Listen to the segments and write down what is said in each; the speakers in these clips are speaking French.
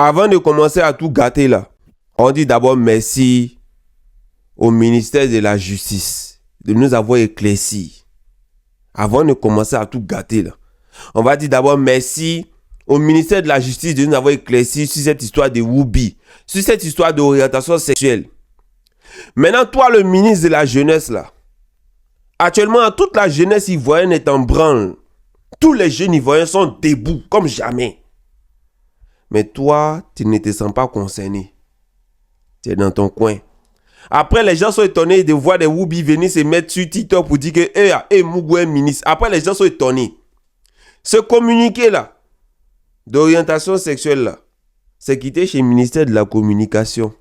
Avant de commencer à tout gâter là, on dit d'abord merci au ministère de la Justice de nous avoir éclaircis. Avant de commencer à tout gâter là, on va dire d'abord merci au ministère de la Justice de nous avoir éclaircis sur cette histoire de Whoopi, sur cette histoire d'orientation sexuelle. Maintenant, toi, le ministre de la Jeunesse là, actuellement, toute la jeunesse ivoirienne est en branle. Tous les jeunes ivoiriens sont debout comme jamais. Mais toi, tu ne te sens pas concerné. Tu es dans ton coin. Après, les gens sont étonnés de voir des Whoopi venir se mettre sur TikTok pour dire que Mougou est ministre. Après, les gens sont étonnés. Ce communiqué là, d'orientation sexuelle là, c'est quitté chez le ministère de la Communication.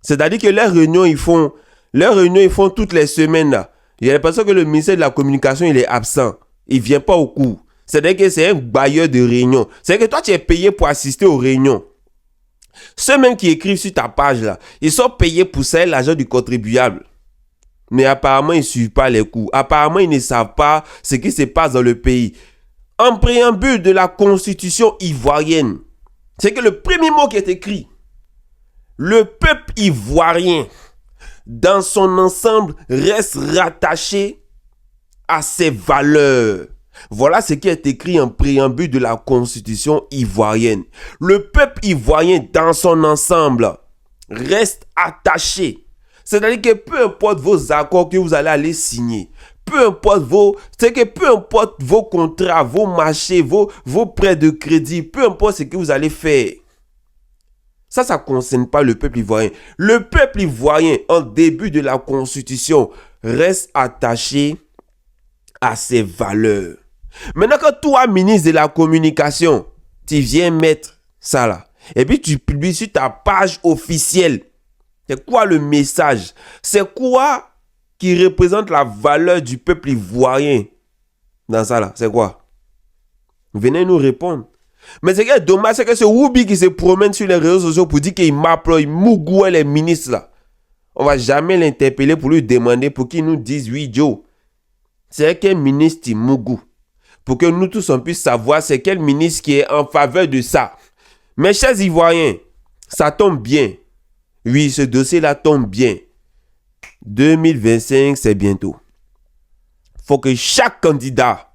C'est-à-dire que leurs réunions, ils font toutes les semaines là. Il y a l'impression que le ministère de la Communication, il est absent. Il ne vient pas au cours. C'est-à-dire que c'est un bailleur de réunion. C'est-à-dire que toi, tu es payé pour assister aux réunions. Ceux même qui écrivent sur ta page là, ils sont payés pour ça, l'argent du contribuable. Mais apparemment, ils ne suivent pas les cours. Apparemment, ils ne savent pas ce qui se passe dans le pays. En préambule de la Constitution ivoirienne, c'est que le premier mot qui est écrit, le peuple ivoirien, dans son ensemble, reste rattaché à ses valeurs. Voilà ce qui est écrit en préambule de la Constitution ivoirienne. Le peuple ivoirien dans son ensemble reste attaché. C'est-à-dire que peu importe vos accords que vous allez aller signer, peu importe vos contrats, vos marchés, vos prêts de crédit, peu importe ce que vous allez faire, ça ne concerne pas le peuple ivoirien. Le peuple ivoirien, en début de la Constitution, reste attaché à ses valeurs. Maintenant, quand toi, ministre de la Communication, tu viens mettre ça là, et puis tu publies sur ta page officielle, c'est quoi le message? C'est quoi qui représente la valeur du peuple ivoirien dans ça là? C'est quoi? Venez nous répondre. Mais ce qui est dommage, c'est que ce Whoopi qui se promène sur les réseaux sociaux pour dire qu'il m'appelle Mougou les ministres là. On va jamais l'interpeller pour lui demander pour qu'il nous dise oui Joe. C'est quel ministre Mougou? Pour que nous tous on puisse savoir c'est quel ministre qui est en faveur de ça. Mes chers Ivoiriens, ça tombe bien. Oui, ce dossier-là tombe bien. 2025, c'est bientôt. Il faut que chaque candidat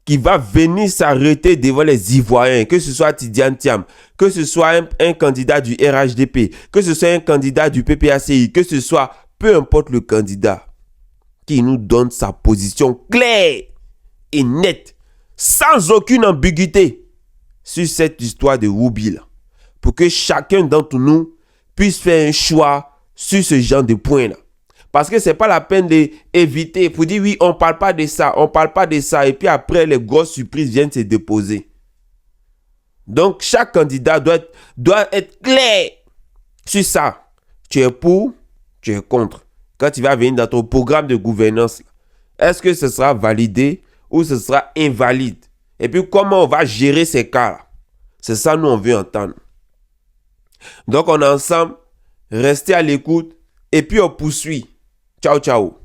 qui va venir s'arrêter devant les Ivoiriens, que ce soit Tidiane Thiam, que ce soit un candidat du RHDP, que ce soit un candidat du PPACI, que ce soit, peu importe le candidat, qui nous donne sa position claire et nette, sans aucune ambiguïté, sur cette histoire de Whoopi là, pour que chacun d'entre nous puisse faire un choix sur ce genre de points là. Parce que c'est pas la peine d'éviter pour dire oui, on parle pas de ça, et puis après les grosses surprises viennent se déposer. Donc chaque candidat doit être clair sur ça. Tu es pour, tu es contre. Quand tu vas venir dans ton programme de gouvernance, est-ce que ce sera validé ou ce sera invalide? Et puis comment on va gérer ces cas-là? C'est ça nous on veut entendre. Donc on est ensemble, restez à l'écoute et puis on poursuit. Ciao, ciao.